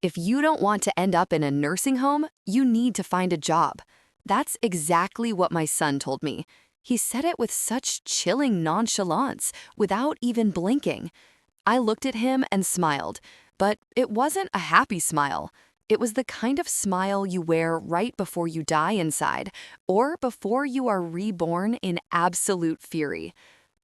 If you don't want to end up in a nursing home, you need to find a job. That's exactly what my son told me. He said it with such chilling nonchalance, without even blinking. I looked at him and smiled, but it wasn't a happy smile. It was the kind of smile you wear right before you die inside, or before you are reborn in absolute fury.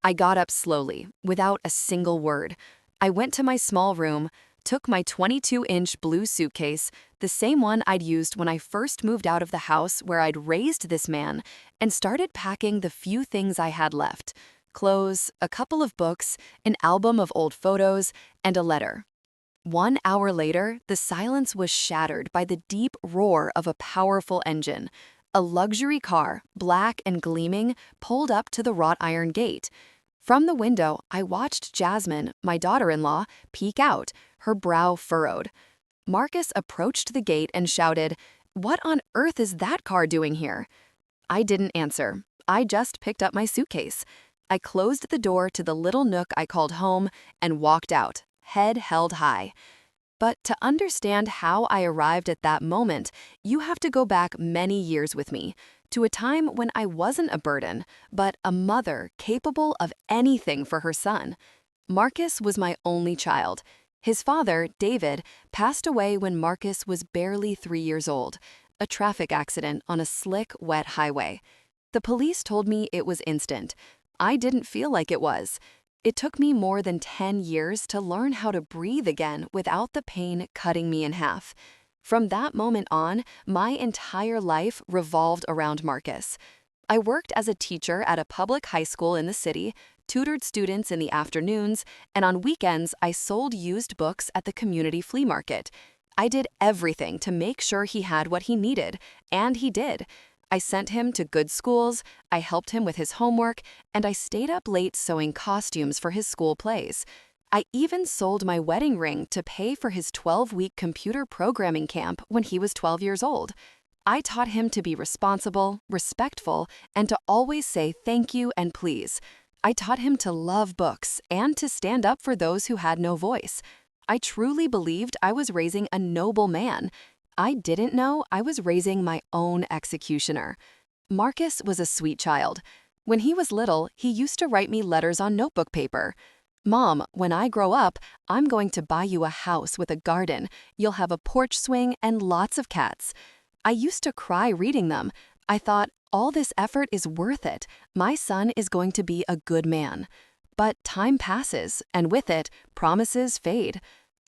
I got up slowly, without a single word. I went to my small room, took my 22-inch blue suitcase, the same one I'd used when I first moved out of the house where I'd raised this man, and started packing the few things I had left: clothes, a couple of books, an album of old photos, and a letter. 1 hour later, the silence was shattered by the deep roar of a powerful engine. A luxury car, black and gleaming, pulled up to the wrought iron gate. From the window, I watched Jasmine, my daughter-in-law, peek out, her brow furrowed. Marcus approached the gate and shouted, "What on earth is that car doing here?" I didn't answer. I just picked up my suitcase. I closed the door to the little nook I called home and walked out, head held high. But to understand how I arrived at that moment, you have to go back many years with me, to a time when I wasn't a burden, but a mother capable of anything for her son. Marcus was my only child. His father, David, passed away when Marcus was barely 3 years old, a traffic accident on a slick, wet highway. The police told me it was instant. I didn't feel like it was. It took me more than 10 years to learn how to breathe again without the pain cutting me in half. From that moment on, my entire life revolved around Marcus. I worked as a teacher at a public high school in the city, tutored students in the afternoons, and on weekends I sold used books at the community flea market. I did everything to make sure he had what he needed, and he did. I sent him to good schools, I helped him with his homework, and I stayed up late sewing costumes for his school plays. I even sold my wedding ring to pay for his 12-week computer programming camp when he was 12 years old. I taught him to be responsible, respectful, and to always say thank you and please. I taught him to love books and to stand up for those who had no voice. I truly believed I was raising a noble man. I didn't know I was raising my own executioner. Marcus was a sweet child. When he was little, he used to write me letters on notebook paper. "Mom, when I grow up, I'm going to buy you a house with a garden. You'll have a porch swing and lots of cats." I used to cry reading them. I thought, all this effort is worth it. My son is going to be a good man. But time passes, and with it, promises fade.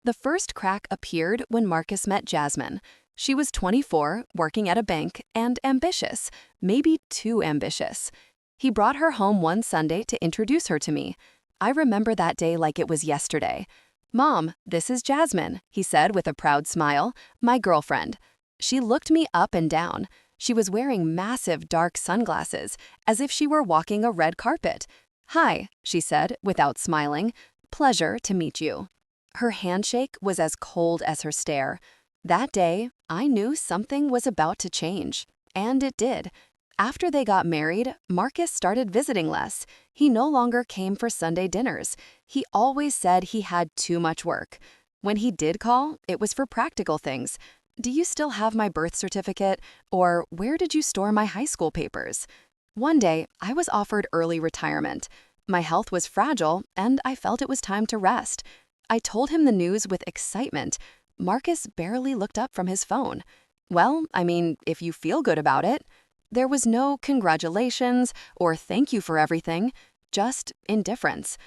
The first crack appeared when Marcus met Jasmine. She was 24, working at a bank, and ambitious, maybe too ambitious. He brought her home one Sunday to introduce her to me. I remember that day like it was yesterday. "Mom, this is Jasmine," he said with a proud smile, "my girlfriend." She looked me up and down. She was wearing massive dark sunglasses, as if she were walking a red carpet. "Hi," she said, without smiling. "Pleasure to meet you." Her handshake was as cold as her stare. That day, I knew something was about to change. And it did. After they got married, Marcus started visiting less. He no longer came for Sunday dinners. He always said he had too much work. When he did call, it was for practical things. "Do you still have my birth certificate?" Or, "Where did you store my high school papers?" One day, I was offered early retirement. My health was fragile, and I felt it was time to rest. I told him the news with excitement. Marcus barely looked up from his phone. "Well, I mean, if you feel good about it." There was no congratulations or thank you for everything, just indifference.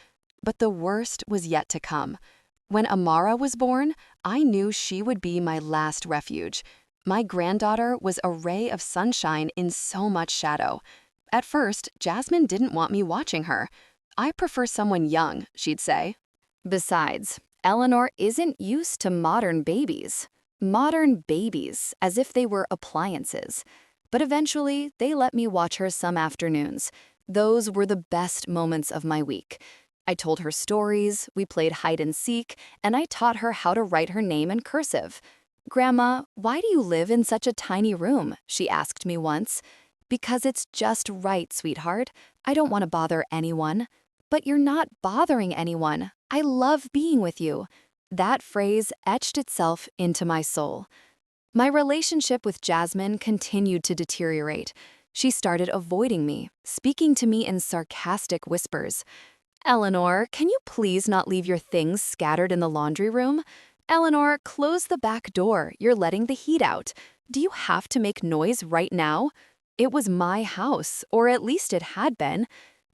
But the worst was yet to come. When Amara was born, I knew she would be my last refuge. My granddaughter was a ray of sunshine in so much shadow. At first, Jasmine didn't want me watching her. "I prefer someone young," she'd say. Besides, Eleanor isn't used to modern babies. Modern babies, as if they were appliances. But eventually, they let me watch her some afternoons. Those were the best moments of my week. I told her stories, we played hide and seek, and I taught her how to write her name in cursive. "Grandma, why do you live in such a tiny room?" she asked me once. "Because it's just right, sweetheart. I don't want to bother anyone." "But you're not bothering anyone. I love being with you." That phrase etched itself into my soul. My relationship with Jasmine continued to deteriorate. She started avoiding me, speaking to me in sarcastic whispers. Eleanor, can you please not leave your things scattered in the laundry room? Eleanor, close the back door. You're letting the heat out. Do you have to make noise right now? It was my house, or at least it had been.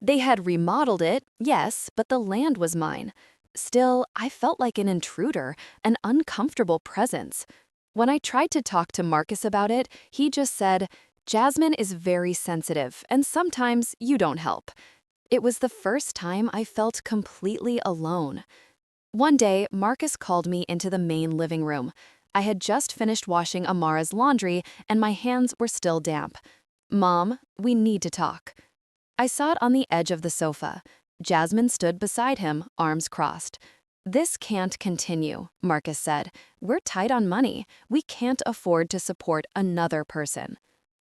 They had remodeled it, yes, but the land was mine. Still, I felt like an intruder, an uncomfortable presence. When I tried to talk to Marcus about it, he just said, Jasmine is very sensitive, and sometimes you don't help. It was the first time I felt completely alone. One day, Marcus called me into the main living room. I had just finished washing Amara's laundry, and my hands were still damp. Mom, we need to talk. I sat on the edge of the sofa. Jasmine stood beside him, arms crossed. This can't continue, Marcus said. We're tight on money. We can't afford to support another person.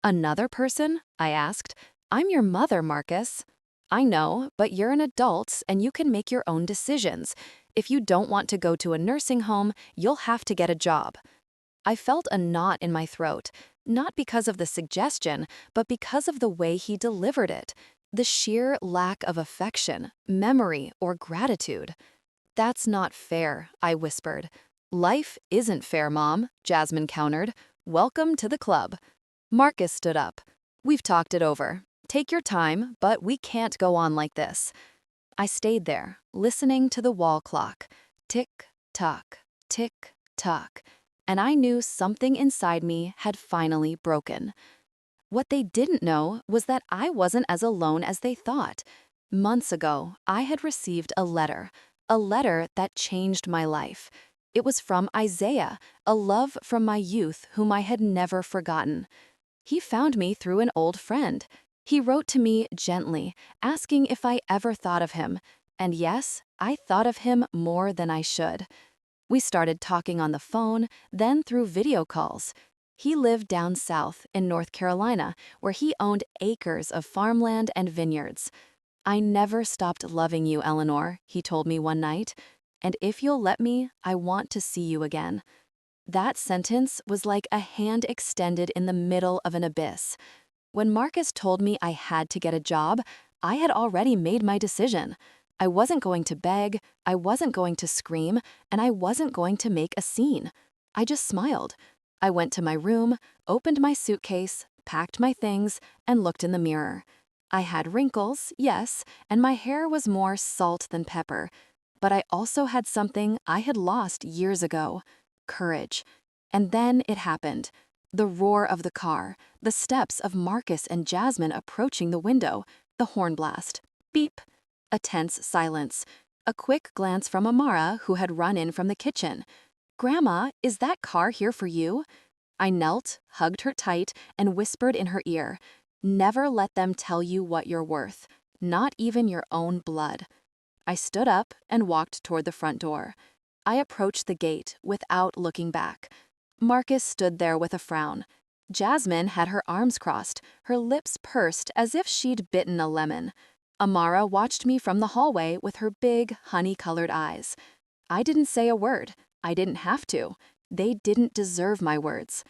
Another person? I asked. I'm your mother, Marcus. I know, but you're an adult and you can make your own decisions. If you don't want to go to a nursing home, you'll have to get a job. I felt a knot in my throat, not because of the suggestion, but because of the way he delivered it. The sheer lack of affection, memory, or gratitude. That's not fair, I whispered. Life isn't fair, Mom, Jasmine countered. Welcome to the club. Marcus stood up. We've talked it over. Take your time, but we can't go on like this. I stayed there, listening to the wall clock. Tick-tock, tick-tock. And I knew something inside me had finally broken. What they didn't know was that I wasn't as alone as they thought. Months ago, I had received a letter that changed my life. It was from Isaiah, a love from my youth whom I had never forgotten. He found me through an old friend. He wrote to me gently, asking if I ever thought of him. And yes, I thought of him more than I should. We started talking on the phone, then through video calls. He lived down south in North Carolina, where he owned acres of farmland and vineyards. I never stopped loving you, Eleanor, he told me one night. And if you'll let me, I want to see you again. That sentence was like a hand extended in the middle of an abyss. When Marcus told me I had to get a job, I had already made my decision. I wasn't going to beg, I wasn't going to scream, and I wasn't going to make a scene. I just smiled. I went to my room, opened my suitcase, packed my things, and looked in the mirror. I had wrinkles, yes, and my hair was more salt than pepper. But I also had something I had lost years ago: courage. And then it happened. The roar of the car, the steps of Marcus and Jasmine approaching the window, the horn blast. Beep. A tense silence. A quick glance from Amara, who had run in from the kitchen. Grandma, is that car here for you? I knelt, hugged her tight, and whispered in her ear, never let them tell you what you're worth, not even your own blood. I stood up and walked toward the front door. I approached the gate without looking back. Marcus stood there with a frown. Jasmine had her arms crossed, her lips pursed as if she'd bitten a lemon. Amara watched me from the hallway with her big, honey-colored eyes. I didn't say a word. I didn't have to. They didn't deserve my words.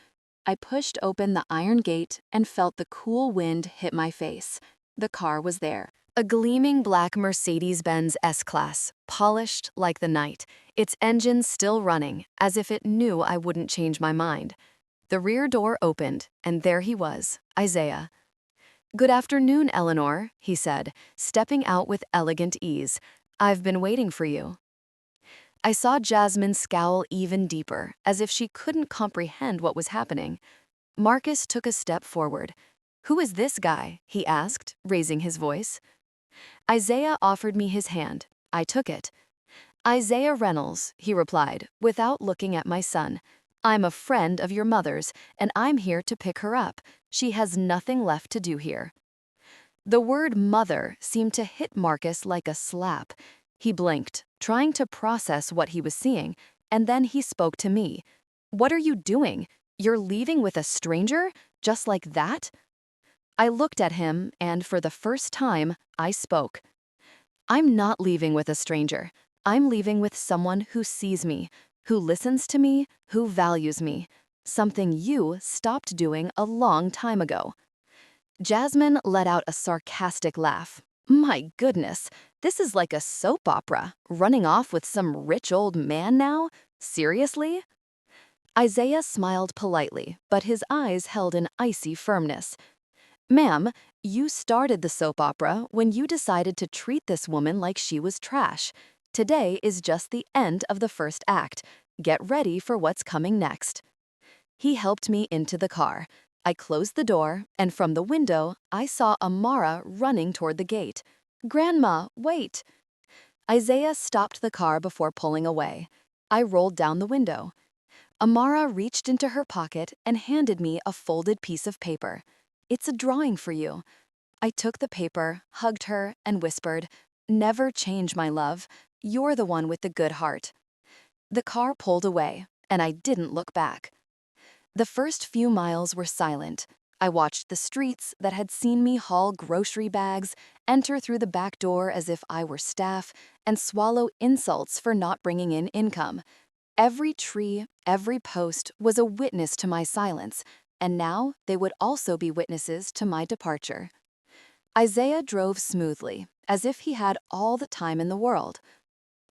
I pushed open the iron gate and felt the cool wind hit my face. The car was there. A gleaming black Mercedes-Benz S-Class, polished like the night, its engine still running, as if it knew I wouldn't change my mind. The rear door opened, and there he was, Isaiah. Good afternoon, Eleanor, he said, stepping out with elegant ease. I've been waiting for you. I saw Jasmine scowl even deeper, as if she couldn't comprehend what was happening. Marcus took a step forward. Who is this guy? He asked, raising his voice. Isaiah offered me his hand. I took it. Isaiah Reynolds, he replied, without looking at my son. I'm a friend of your mother's, and I'm here to pick her up. She has nothing left to do here. The word mother seemed to hit Marcus like a slap. He blinked, trying to process what he was seeing, and then he spoke to me. What are you doing? You're leaving with a stranger? Just like that? I looked at him, and for the first time, I spoke. I'm not leaving with a stranger. I'm leaving with someone who sees me, who listens to me, who values me. Something you stopped doing a long time ago. Jasmine let out a sarcastic laugh. My goodness, this is like a soap opera. Running off with some rich old man now? Seriously? Isaiah smiled politely, but his eyes held an icy firmness. Ma'am, you started the soap opera when you decided to treat this woman like she was trash. Today is just the end of the first act. Get ready for what's coming next. He helped me into the car. I closed the door, and from the window, I saw Amara running toward the gate. Grandma, wait! Isaiah stopped the car before pulling away. I rolled down the window. Amara reached into her pocket and handed me a folded piece of paper. It's a drawing for you. I took the paper, hugged her, and whispered, Never change, my love. You're the one with the good heart. The car pulled away, and I didn't look back. The first few miles were silent. I watched the streets that had seen me haul grocery bags, enter through the back door as if I were staff, and swallow insults for not bringing in income. Every tree, every post was a witness to my silence, and now they would also be witnesses to my departure. Isaiah drove smoothly, as if he had all the time in the world.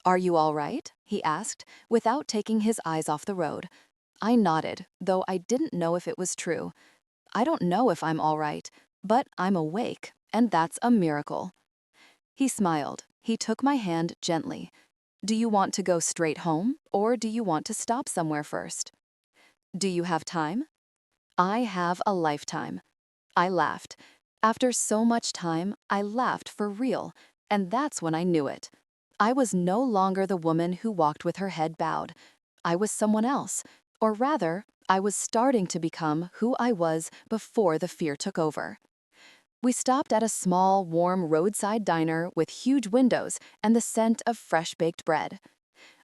Are you all right? He asked, without taking his eyes off the road. I nodded, though I didn't know if it was true. I don't know if I'm all right, but I'm awake, and that's a miracle. He smiled. He took my hand gently. Do you want to go straight home, or do you want to stop somewhere first? Do you have time? I have a lifetime. I laughed. After so much time, I laughed for real, and that's when I knew it. I was no longer the woman who walked with her head bowed. I was someone else, or rather, I was starting to become who I was before the fear took over. We stopped at a small, warm roadside diner with huge windows and the scent of fresh-baked bread.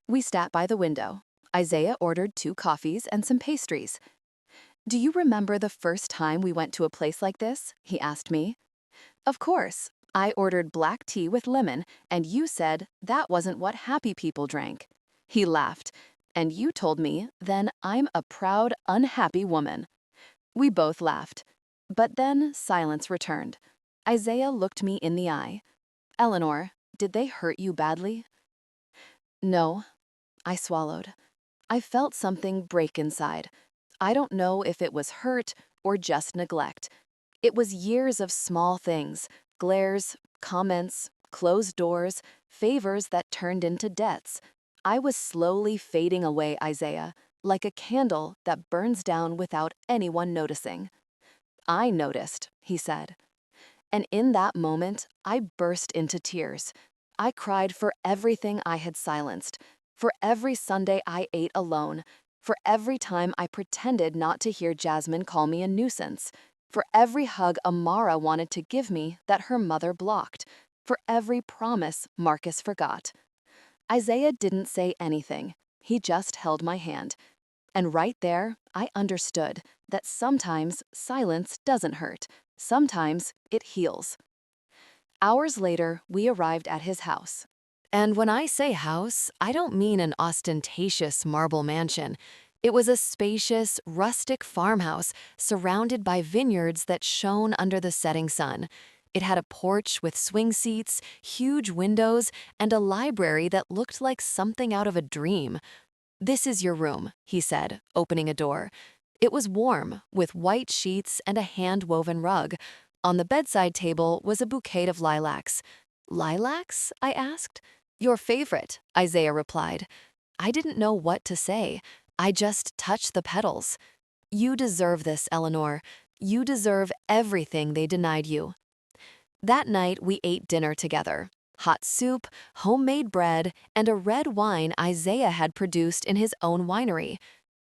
We sat by the window. Isaiah ordered 2 coffees and some pastries. Do you remember the first time we went to a place like this? He asked me. Of course. I ordered black tea with lemon, and you said that wasn't what happy people drank. He laughed. And you told me, then I'm a proud, unhappy woman. We both laughed. But then silence returned. Isaiah looked me in the eye. Eleanor, did they hurt you badly? No. I swallowed. I felt something break inside. I don't know if it was hurt or just neglect. It was years of small things, glares, comments, closed doors, favors that turned into debts. I was slowly fading away, Isaiah, like a candle that burns down without anyone noticing. I noticed, he said. And in that moment, I burst into tears. I cried for everything I had silenced, for every Sunday I ate alone, for every time I pretended not to hear Jasmine call me a nuisance, for every hug Amara wanted to give me that her mother blocked, for every promise Marcus forgot. Isaiah didn't say anything. He just held my hand. And right there, I understood that sometimes silence doesn't hurt. Sometimes it heals. Hours later, we arrived at his house. And when I say house, I don't mean an ostentatious marble mansion. It was a spacious, rustic farmhouse surrounded by vineyards that shone under the setting sun. It had a porch with swing seats, huge windows, and a library that looked like something out of a dream. This is your room, he said, opening a door. It was warm, with white sheets and a hand-woven rug. On the bedside table was a bouquet of lilacs. Lilacs? I asked. Your favorite, Isaiah replied. I didn't know what to say. I just touched the petals. You deserve this, Eleanor. You deserve everything they denied you. That night, we ate dinner together. Hot soup, homemade bread, and a red wine Isaiah had produced in his own winery.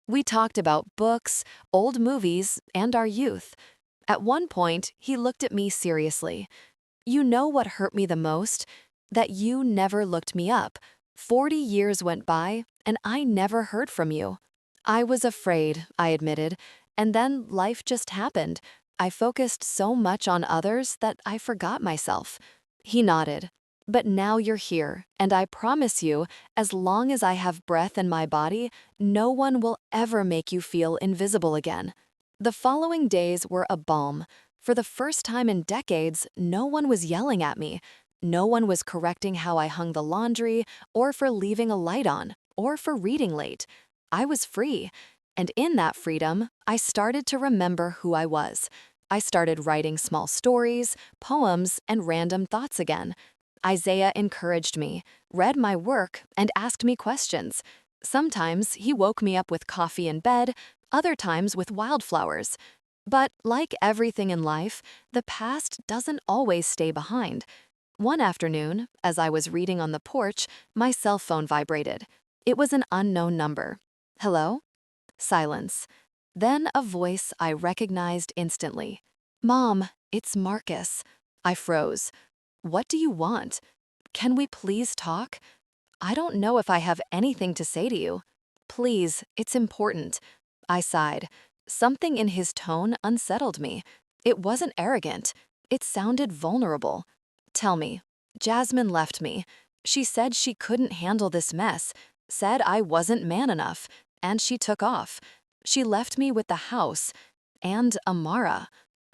We talked about books, old movies, and our youth. At one point, he looked at me seriously. You know what hurt me the most? That you never looked me up. 40 years went by, and I never heard from you. I was afraid, I admitted, and then life just happened. I focused so much on others that I forgot myself. He nodded. But now you're here, and I promise you, as long as I have breath in my body, no one will ever make you feel invisible again. The following days were a balm. For the first time in decades, no one was yelling at me. No one was correcting how I hung the laundry, or for leaving a light on, or for reading late. I was free. And in that freedom, I started to remember who I was. I started writing small stories, poems, and random thoughts again. Isaiah encouraged me, read my work, and asked me questions. Sometimes he woke me up with coffee in bed, other times with wildflowers. But like everything in life, the past doesn't always stay behind. One afternoon, as I was reading on the porch, my cell phone vibrated. It was an unknown number. Hello? Silence. Then a voice I recognized instantly. Mom, it's Marcus. I froze. What do you want? Can we please talk? I don't know if I have anything to say to you. Please, it's important. I sighed. Something in his tone unsettled me. It wasn't arrogant. It sounded vulnerable. Tell me. Jasmine left me. She said she couldn't handle this mess, said I wasn't man enough, and she took off. She left me with the house and Amara.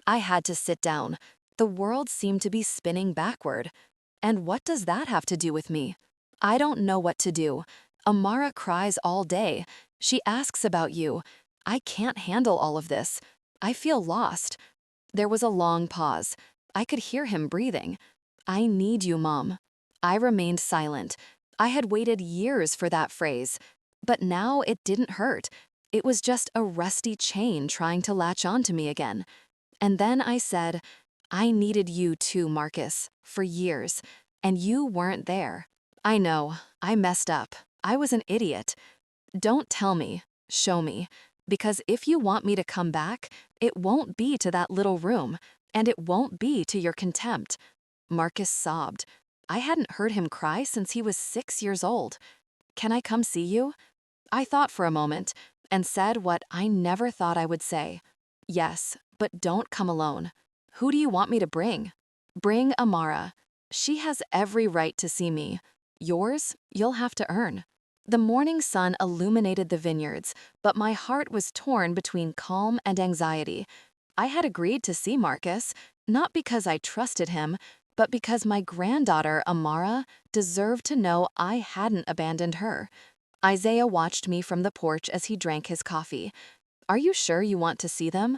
I had to sit down. The world seemed to be spinning backward. And what does that have to do with me? I don't know what to do. Amara cries all day. She asks about you. I can't handle all of this. I feel lost. There was a long pause. I could hear him breathing. I need you, Mom. I remained silent. I had waited years for that phrase. But now it didn't hurt. It was just a rusty chain trying to latch onto me again. And then I said, I needed you too, Marcus, for years, and you weren't there. I know, I messed up. I was an idiot. Don't tell me, show me, because if you want me to come back, it won't be to that little room, and it won't be to your contempt. Marcus sobbed. I hadn't heard him cry since he was 6 years old. Can I come see you? I thought for a moment and said what I never thought I would say. Yes, but don't come alone. Who do you want me to bring? Bring Amara. She has every right to see me. Yours, you'll have to earn. The morning sun illuminated the vineyards, but my heart was torn between calm and anxiety. I had agreed to see Marcus, not because I trusted him, but because my granddaughter, Amara, deserved to know I hadn't abandoned her. Isaiah watched me from the porch as he drank his coffee. Are you sure you want to see them?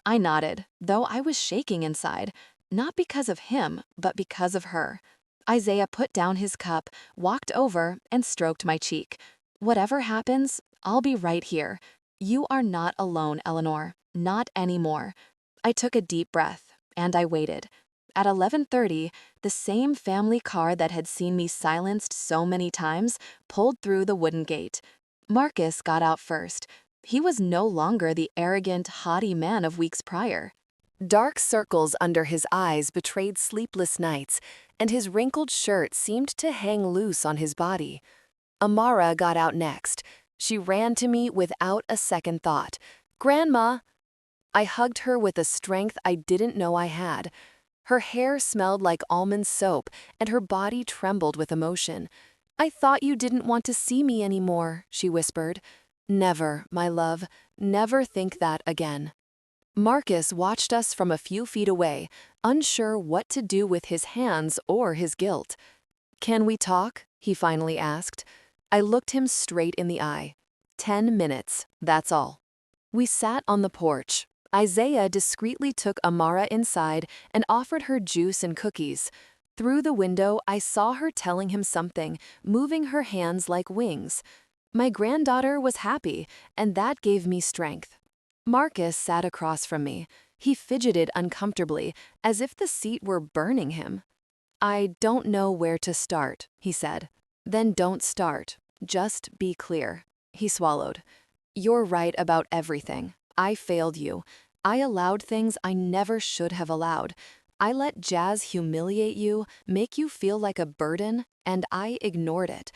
I nodded, though I was shaking inside, not because of him, but because of her. Isaiah put down his cup, walked over, and stroked my cheek. Whatever happens, I'll be right here. You are not alone, Eleanor. Not anymore. I took a deep breath, and I waited. At 11:30, the same family car that had seen me silenced so many times pulled through the wooden gate. Marcus got out first. He was no longer the arrogant, haughty man of weeks prior. Dark circles under his eyes betrayed sleepless nights, and his wrinkled shirt seemed to hang loose on his body. Amara got out next. She ran to me without a second thought. "Grandma!" I hugged her with a strength I didn't know I had. Her hair smelled like almond soap, and her body trembled with emotion. "I thought you didn't want to see me anymore," she whispered. "Never, my love, never think that again." Marcus watched us from a few feet away, unsure what to do with his hands or his guilt. "Can we talk?" he finally asked. I looked him straight in the eye. 10 minutes, that's all. We sat on the porch. Isaiah discreetly took Amara inside and offered her juice and cookies. Through the window, I saw her telling him something, moving her hands like wings. My granddaughter was happy, and that gave me strength. Marcus sat across from me. He fidgeted uncomfortably, as if the seat were burning him. "I don't know where to start," he said. "Then don't start. Just be clear." He swallowed. "You're right about everything. I failed you. I allowed things I never should have allowed. I let Jazz humiliate you, make you feel like a burden, and I ignored it.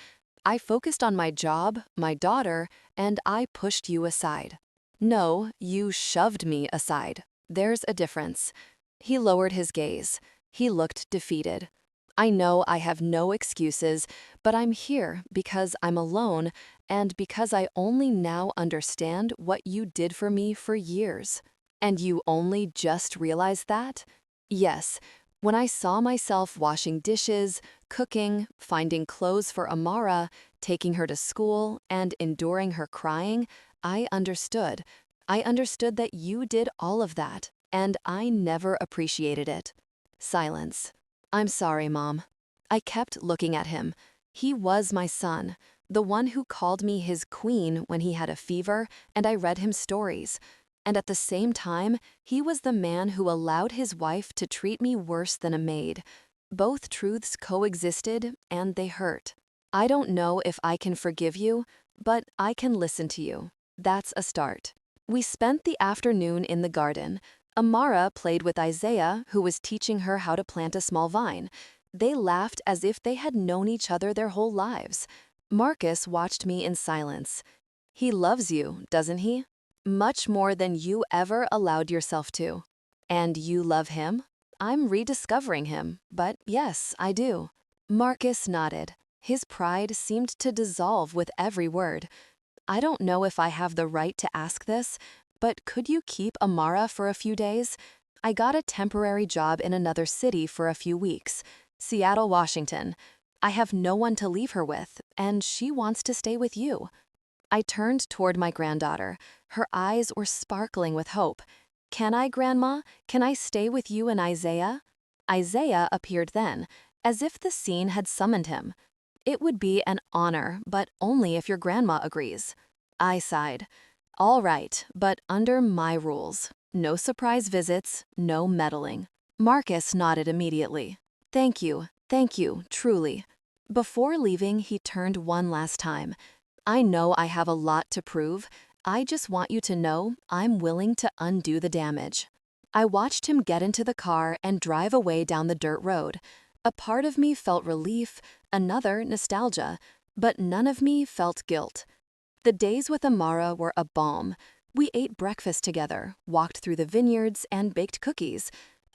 I focused on my job, my daughter, and I pushed you aside. No, you shoved me aside. There's a difference." He lowered his gaze. He looked defeated. I know I have no excuses, but I'm here because I'm alone and because I only now understand what you did for me for years. And you only just realized that? Yes, when I saw myself washing dishes, cooking, finding clothes for Amara, taking her to school, and enduring her crying, I understood. I understood that you did all of that, and I never appreciated it. Silence. I'm sorry, Mom. I kept looking at him. He was my son, the one who called me his queen when he had a fever and I read him stories. And at the same time, he was the man who allowed his wife to treat me worse than a maid. Both truths coexisted, and they hurt. I don't know if I can forgive you, but I can listen to you. That's a start. We spent the afternoon in the garden. Amara played with Isaiah, who was teaching her how to plant a small vine. They laughed as if they had known each other their whole lives. Marcus watched me in silence. He loves you, doesn't he? Much more than you ever allowed yourself to. And you love him? I'm rediscovering him, but yes, I do. Marcus nodded. His pride seemed to dissolve with every word. I don't know if I have the right to ask this, but could you keep Amara for a few days? I got a temporary job in another city for a few weeks, Seattle, Washington. I have no one to leave her with, and she wants to stay with you. I turned toward my granddaughter. Her eyes were sparkling with hope. Can I, Grandma? Can I stay with you and Isaiah? Isaiah appeared then, as if the scene had summoned him. It would be an honor, but only if your grandma agrees. I sighed. All right, but under my rules. No surprise visits, no meddling. Marcus nodded immediately. Thank you, truly. Before leaving, he turned one last time. I know I have a lot to prove. I just want you to know I'm willing to undo the damage. I watched him get into the car and drive away down the dirt road. A part of me felt relief, another nostalgia, but none of me felt guilt. The days with Amara were a balm. We ate breakfast together, walked through the vineyards, and baked cookies.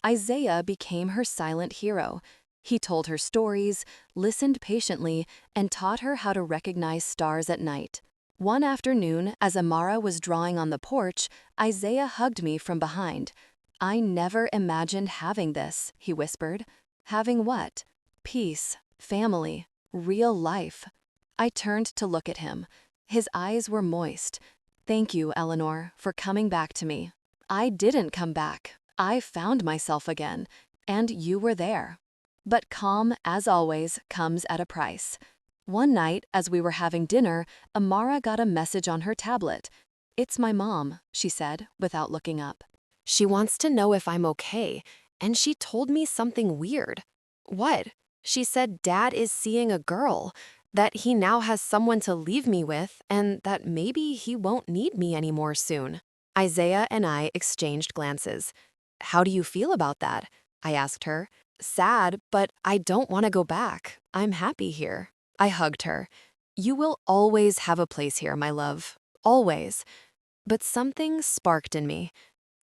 Isaiah became her silent hero. He told her stories, listened patiently, and taught her how to recognize stars at night. One afternoon, as Amara was drawing on the porch, Isaiah hugged me from behind. I never imagined having this, he whispered. Having what? Peace, family, real life. I turned to look at him. His eyes were moist. Thank you, Eleanor, for coming back to me. I didn't come back. I found myself again, and you were there. But calm, as always, comes at a price. One night, as we were having dinner, Amara got a message on her tablet. It's my mom, she said, without looking up. She wants to know if I'm okay, and she told me something weird. What? She said Dad is seeing a girl, that he now has someone to leave me with, and that maybe he won't need me anymore soon. Isaiah and I exchanged glances. How do you feel about that? I asked her. Sad, but I don't want to go back. I'm happy here. I hugged her. You will always have a place here, my love. Always. But something sparked in me.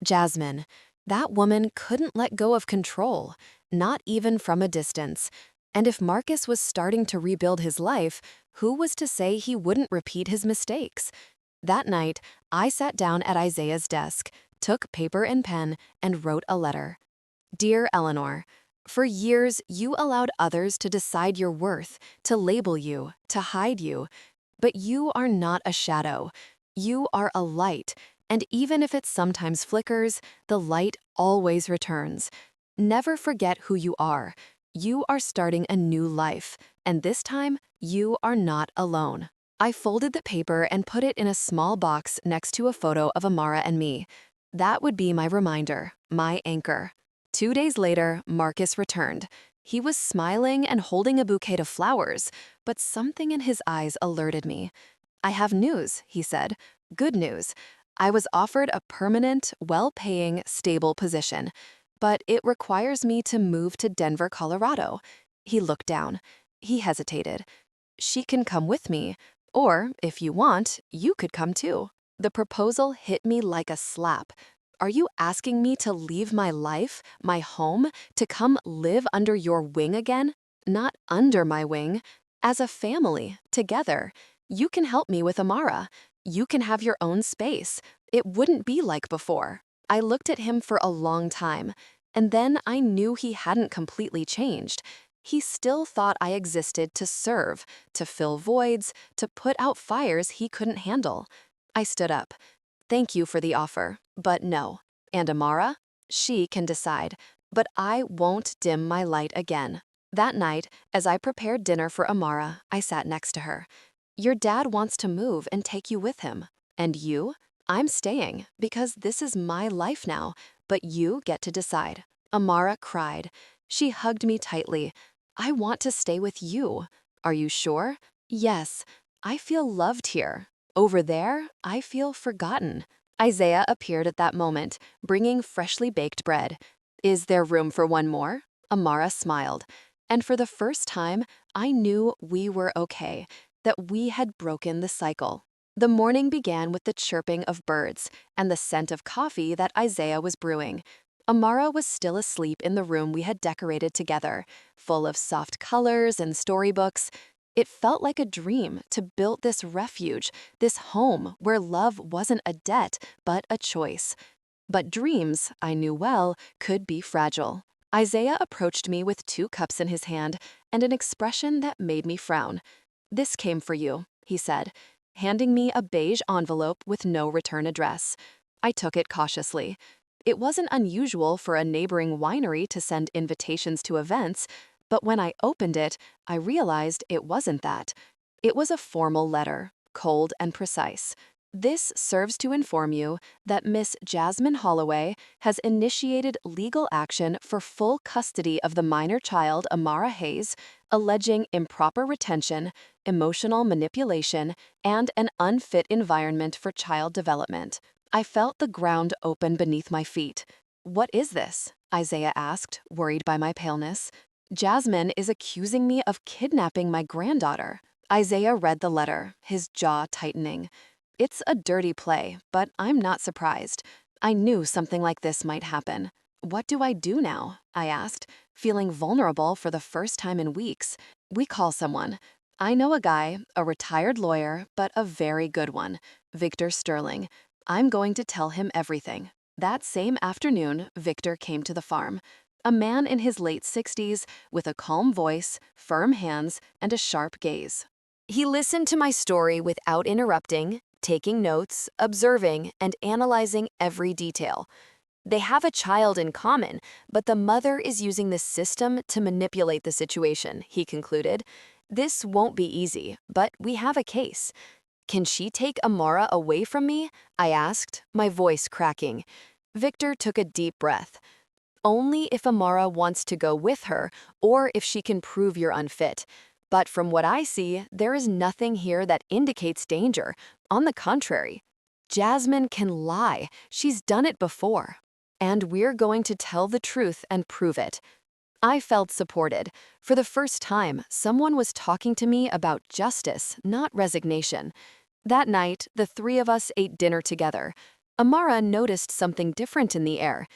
Jasmine, that woman couldn't let go of control, not even from a distance. And if Marcus was starting to rebuild his life, who was to say he wouldn't repeat his mistakes? That night, I sat down at Isaiah's desk, took paper and pen, and wrote a letter. Dear Eleanor, for years you allowed others to decide your worth, to label you, to hide you. But you are not a shadow. You are a light, and even if it sometimes flickers, the light always returns. Never forget who you are. You are starting a new life, and this time, you are not alone. I folded the paper and put it in a small box next to a photo of Amara and me. That would be my reminder, my anchor. 2 days later, Marcus returned. He was smiling and holding a bouquet of flowers, but something in his eyes alerted me. I have news, he said. Good news. I was offered a permanent, well-paying, stable position, but it requires me to move to Denver, Colorado. He looked down. He hesitated. She can come with me, or, if you want, you could come too. The proposal hit me like a slap. Are you asking me to leave my life, my home, to come live under your wing again? not under my wing, as a family, together. You can help me with Amara. You can have your own space. It wouldn't be like before. I looked at him for a long time, and then I knew he hadn't completely changed. He still thought I existed to serve, to fill voids, to put out fires he couldn't handle. I stood up. Thank you for the offer, but no. And Amara? She can decide. But I won't dim my light again. That night, as I prepared dinner for Amara, I sat next to her. Your dad wants to move and take you with him. And you? I'm staying, because this is my life now, but you get to decide. Amara cried. She hugged me tightly. I want to stay with you. Are you sure? Yes. I feel loved here. Over there, I feel forgotten. Isaiah appeared at that moment, bringing freshly baked bread. Is there room for one more? Amara smiled. And for the first time, I knew we were okay, that we had broken the cycle. The morning began with the chirping of birds and the scent of coffee that Isaiah was brewing. Amara was still asleep in the room we had decorated together, full of soft colors and storybooks. It felt like a dream to build this refuge, this home where love wasn't a debt, but a choice. But dreams, I knew well, could be fragile. Isaiah approached me with 2 cups in his hand and an expression that made me frown. This came for you, he said, handing me a beige envelope with no return address. I took it cautiously. It wasn't unusual for a neighboring winery to send invitations to events, but when I opened it, I realized it wasn't that. It was a formal letter, cold and precise. This serves to inform you that Miss Jasmine Holloway has initiated legal action for full custody of the minor child Amara Hayes, alleging improper retention, emotional manipulation, and an unfit environment for child development. I felt the ground open beneath my feet. What is this? Isaiah asked, worried by my paleness. Jasmine is accusing me of kidnapping my granddaughter. Isaiah read the letter, his jaw tightening. It's a dirty play, but I'm not surprised. I knew something like this might happen. What do I do now? I asked, feeling vulnerable for the first time in weeks. We call someone. I know a guy, a retired lawyer, but a very good one, Victor Sterling. I'm going to tell him everything. That same afternoon, Victor came to the farm. A man in his late 60s with a calm voice, firm hands, and a sharp gaze. He listened to my story without interrupting, taking notes, observing, and analyzing every detail. They have a child in common, but the mother is using the system to manipulate the situation, he concluded. This won't be easy, but we have a case. Can she take Amara away from me? I asked, my voice cracking. Victor took a deep breath. Only if Amara wants to go with her, or if she can prove you're unfit. But from what I see, there is nothing here that indicates danger. On the contrary, Jasmine can lie. She's done it before. And we're going to tell the truth and prove it. I felt supported. For the first time, someone was talking to me about justice, not resignation. That night, the 3 of us ate dinner together. Amara noticed something different in the air.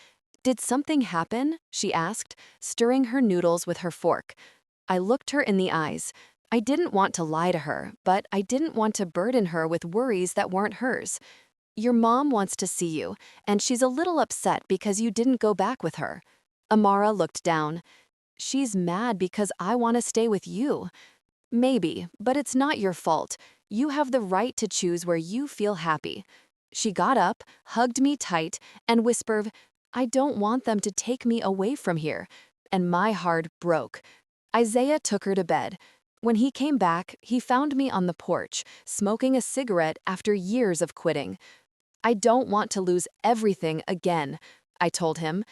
Did something happen? She asked, stirring her noodles with her fork. I looked her in the eyes. I didn't want to lie to her, but I didn't want to burden her with worries that weren't hers. Your mom wants to see you, and she's a little upset because you didn't go back with her. Amara looked down. She's mad because I want to stay with you. Maybe, but it's not your fault. You have the right to choose where you feel happy. She got up, hugged me tight, and whispered, I don't want them to take me away from here. And my heart broke. Isaiah took her to bed. When he came back, he found me on the porch, smoking a cigarette after years of quitting. I don't want to lose everything again, I told him.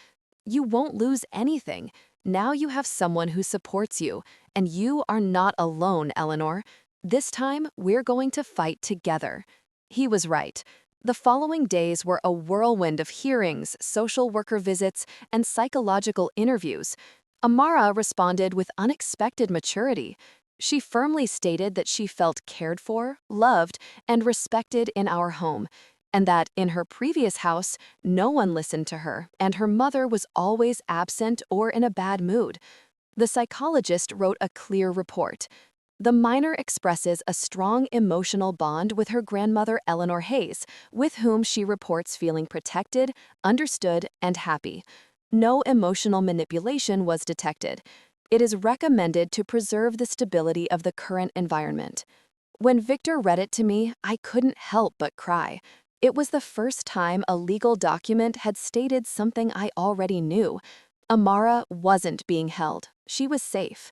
You won't lose anything. Now you have someone who supports you, and you are not alone, Eleanor. This time, we're going to fight together. He was right. The following days were a whirlwind of hearings, social worker visits, and psychological interviews. Amara responded with unexpected maturity. She firmly stated that she felt cared for, loved, and respected in our home, and that in her previous house, no one listened to her, and her mother was always absent or in a bad mood. The psychologist wrote a clear report. The minor expresses a strong emotional bond with her grandmother Eleanor Hayes, with whom she reports feeling protected, understood, and happy. No emotional manipulation was detected. It is recommended to preserve the stability of the current environment. When Victor read it to me, I couldn't help but cry. It was the first time a legal document had stated something I already knew. Amara wasn't being held. She was safe.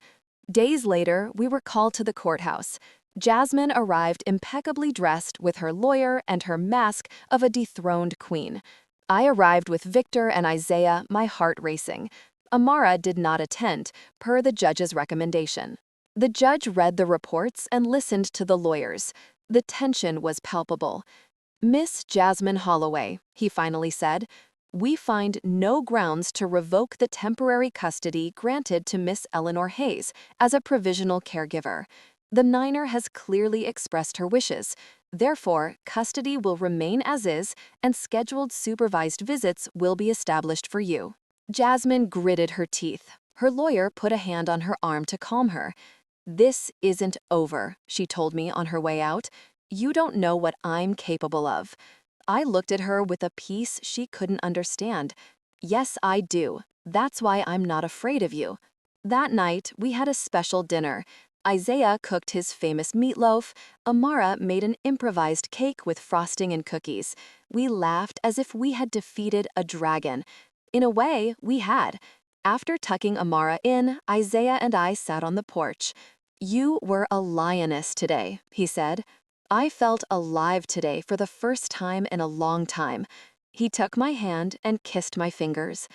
Days later, we were called to the courthouse. Jasmine arrived impeccably dressed with her lawyer and her mask of a dethroned queen. I arrived with Victor and Isaiah, my heart racing. Amara did not attend, per the judge's recommendation. The judge read the reports and listened to the lawyers. The tension was palpable. Miss Jasmine Holloway, he finally said, we find no grounds to revoke the temporary custody granted to Miss Eleanor Hayes as a provisional caregiver. The minor has clearly expressed her wishes. Therefore, custody will remain as is and scheduled supervised visits will be established for you. Jasmine gritted her teeth. Her lawyer put a hand on her arm to calm her. This isn't over, she told me on her way out. You don't know what I'm capable of. I looked at her with a peace she couldn't understand. Yes, I do. That's why I'm not afraid of you. That night, we had a special dinner. Isaiah cooked his famous meatloaf. Amara made an improvised cake with frosting and cookies. We laughed as if we had defeated a dragon. In a way, we had. After tucking Amara in, Isaiah and I sat on the porch. You were a lioness today, he said. I felt alive today for the first time in a long time. He took my hand and kissed my fingers.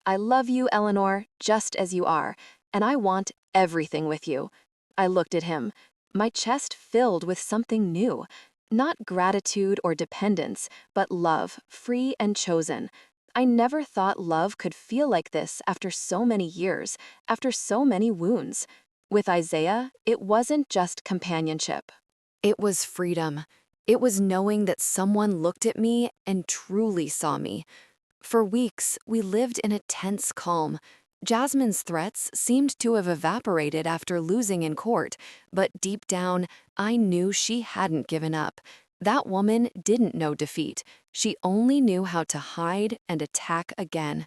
I love you, Eleanor, just as you are, and I want everything with you. I looked at him, my chest filled with something new. Not gratitude or dependence, but love, free and chosen. I never thought love could feel like this after so many years, after so many wounds. With Isaiah, it wasn't just companionship. It was freedom. It was knowing that someone looked at me and truly saw me. For weeks, we lived in a tense calm. Jasmine's threats seemed to have evaporated after losing in court, but deep down, I knew she hadn't given up. That woman didn't know defeat. She only knew how to hide and attack again.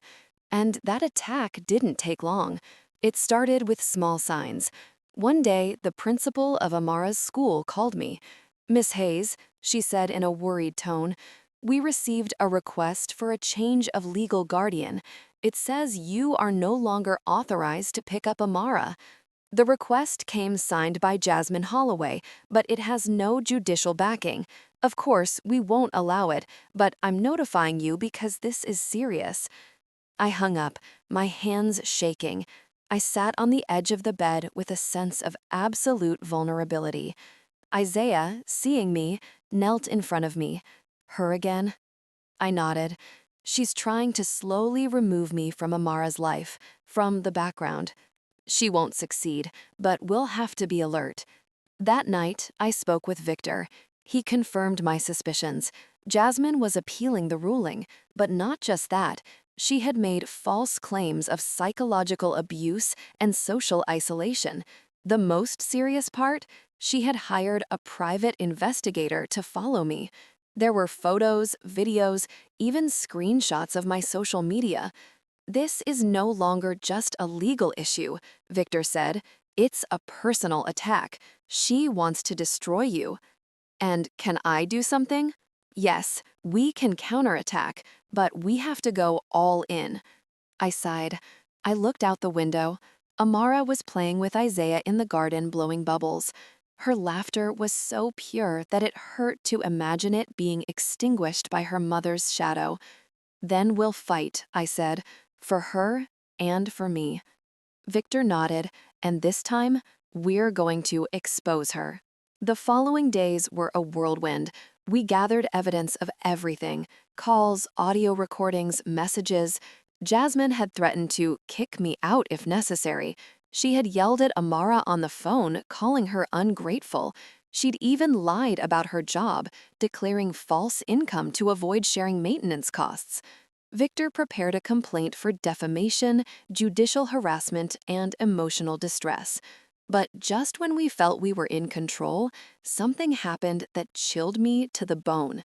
And that attack didn't take long. It started with small signs. One day, the principal of Amara's school called me. Miss Hayes, she said in a worried tone, we received a request for a change of legal guardian. It says you are no longer authorized to pick up Amara. The request came signed by Jasmine Holloway, but it has no judicial backing. Of course, we won't allow it, but I'm notifying you because this is serious. I hung up, my hands shaking. I sat on the edge of the bed with a sense of absolute vulnerability. Isaiah, seeing me, knelt in front of me. Her again? I nodded. She's trying to slowly remove me from Amara's life, from the background. She won't succeed, but we'll have to be alert. That night, I spoke with Victor. He confirmed my suspicions. Jasmine was appealing the ruling, but not just that. She had made false claims of psychological abuse and social isolation. The most serious part? She had hired a private investigator to follow me. There were photos, videos, even screenshots of my social media. This is no longer just a legal issue, Victor said. It's a personal attack. She wants to destroy you. And can I do something? Yes, we can counterattack, but we have to go all in. I sighed. I looked out the window. Amara was playing with Isaiah in the garden, blowing bubbles. Her laughter was so pure that it hurt to imagine it being extinguished by her mother's shadow. Then we'll fight, I said, for her and for me. Victor nodded, and this time, we're going to expose her. The following days were a whirlwind. We gathered evidence of everything: calls, audio recordings, messages. Jasmine had threatened to kick me out if necessary. She had yelled at Amara on the phone, calling her ungrateful. She'd even lied about her job, declaring false income to avoid sharing maintenance costs. Victor prepared a complaint for defamation, judicial harassment, and emotional distress. But just when we felt we were in control, something happened that chilled me to the bone.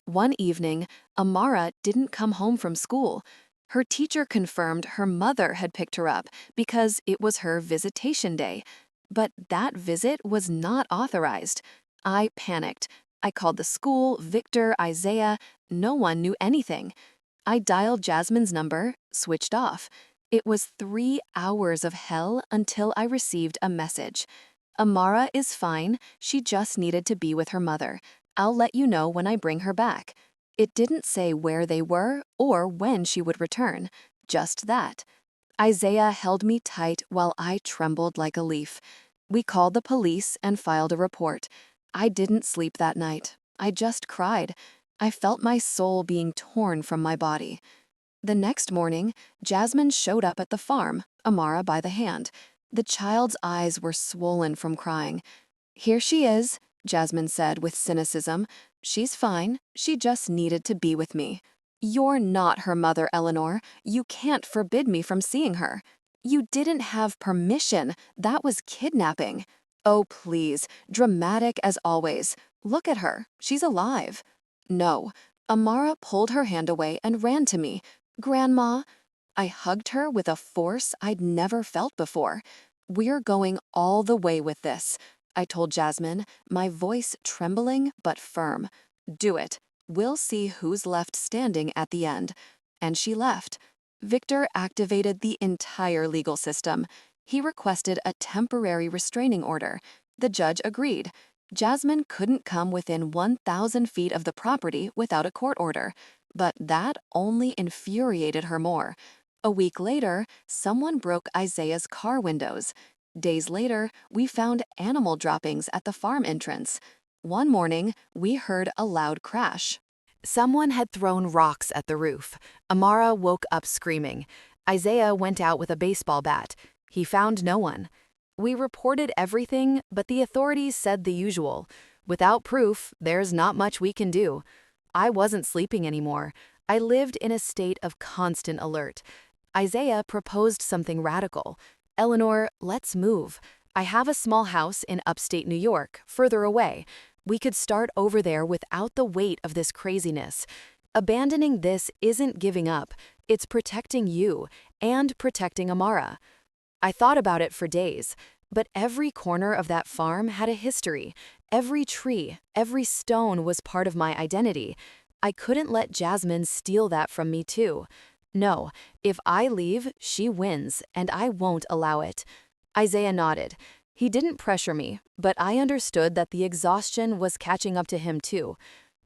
One evening, Amara didn't come home from school. Her teacher confirmed her mother had picked her up because it was her visitation day. But that visit was not authorized. I panicked. I called the school, Victor, Isaiah. No one knew anything. I dialed Jasmine's number, switched off. It was 3 hours of hell until I received a message. Amara is fine. She just needed to be with her mother. I'll let you know when I bring her back. It didn't say where they were or when she would return. Just that. Isaiah held me tight while I trembled like a leaf. We called the police and filed a report. I didn't sleep that night. I just cried. I felt my soul being torn from my body. The next morning, Jasmine showed up at the farm, Amara by the hand. The child's eyes were swollen from crying. "Here she is," Jasmine said with cynicism. "She's fine. She just needed to be with me." "You're not her mother, Eleanor. You can't forbid me from seeing her." "You didn't have permission. That was kidnapping." "Oh, please. Dramatic as always. Look at her. She's alive." "No." Amara pulled her hand away and ran to me. "Grandma." I hugged her with a force I'd never felt before. "We're going all the way with this," I told Jasmine, my voice trembling but firm. "Do it. We'll see who's left standing at the end." And she left. Victor activated the entire legal system. He requested a temporary restraining order. The judge agreed. Jasmine couldn't come within 1,000 feet of the property without a court order, but that only infuriated her more. A week later, someone broke Isaiah's car windows. Days later, we found animal droppings at the farm entrance. One morning, we heard a loud crash. Someone had thrown rocks at the roof. Amara woke up screaming. Isaiah went out with a baseball bat. He found no one. We reported everything, but the authorities said the usual. Without proof, there's not much we can do. I wasn't sleeping anymore. I lived in a state of constant alert. Isaiah proposed something radical. "Eleanor, let's move. I have a small house in upstate New York, further away. We could start over there without the weight of this craziness. Abandoning this isn't giving up. It's protecting you and protecting Amara." I thought about it for days, but every corner of that farm had a history. Every tree, every stone was part of my identity. I couldn't let Jasmine steal that from me too. No, if I leave, she wins, and I won't allow it. Isaiah nodded. He didn't pressure me, but I understood that the exhaustion was catching up to him too.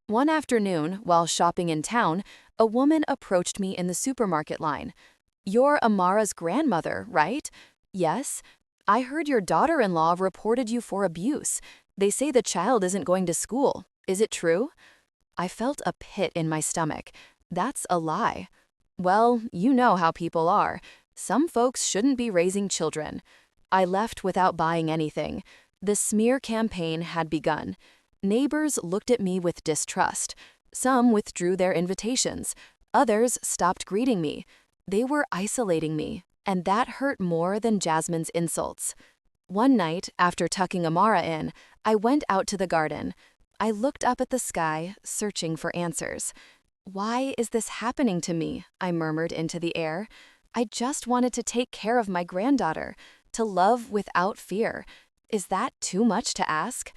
One afternoon, while shopping in town, a woman approached me in the supermarket line. "You're Amara's grandmother, right?" "Yes." "I heard your daughter-in-law reported you for abuse. They say the child isn't going to school. Is it true?" I felt a pit in my stomach. That's a lie. "Well, you know how people are. Some folks shouldn't be raising children." I left without buying anything. The smear campaign had begun. Neighbors looked at me with distrust. Some withdrew their invitations. Others stopped greeting me. They were isolating me, and that hurt more than Jasmine's insults. One night, after tucking Amara in, I went out to the garden. I looked up at the sky, searching for answers. "Why is this happening to me?" I murmured into the air. "I just wanted to take care of my granddaughter, to love without fear. Is that too much to ask?"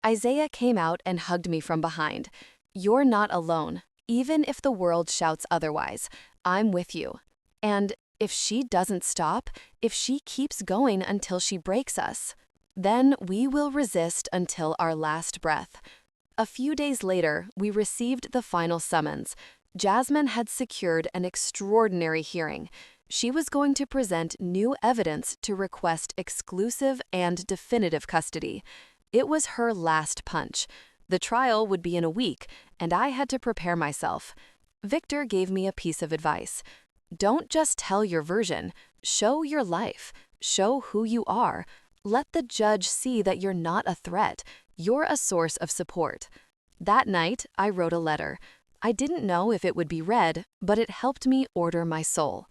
Isaiah came out and hugged me from behind. "You're not alone. Even if the world shouts otherwise, I'm with you. And if she doesn't stop, if she keeps going until she breaks us, then we will resist until our last breath." A few days later, we received the final summons. Jasmine had secured an extraordinary hearing. She was going to present new evidence to request exclusive and definitive custody. It was her last punch. The trial would be in a week, and I had to prepare myself. Victor gave me a piece of advice. Don't just tell your version. Show your life. Show who you are. Let the judge see that you're not a threat. You're a source of support. That night, I wrote a letter. I didn't know if it would be read, but it helped me order my soul.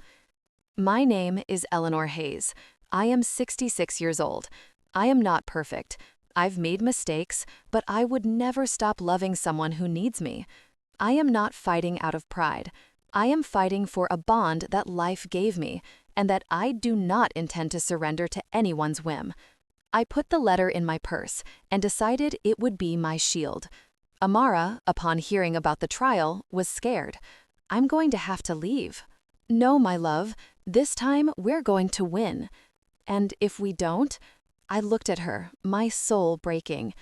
My name is Eleanor Hayes. I am 66 years old. I am not perfect. I've made mistakes, but I would never stop loving someone who needs me. I am not fighting out of pride. I am fighting for a bond that life gave me, and that I do not intend to surrender to anyone's whim. I put the letter in my purse and decided it would be my shield. Amara, upon hearing about the trial, was scared. I'm going to have to leave. No, my love, this time we're going to win. And if we don't, I looked at her, my soul breaking.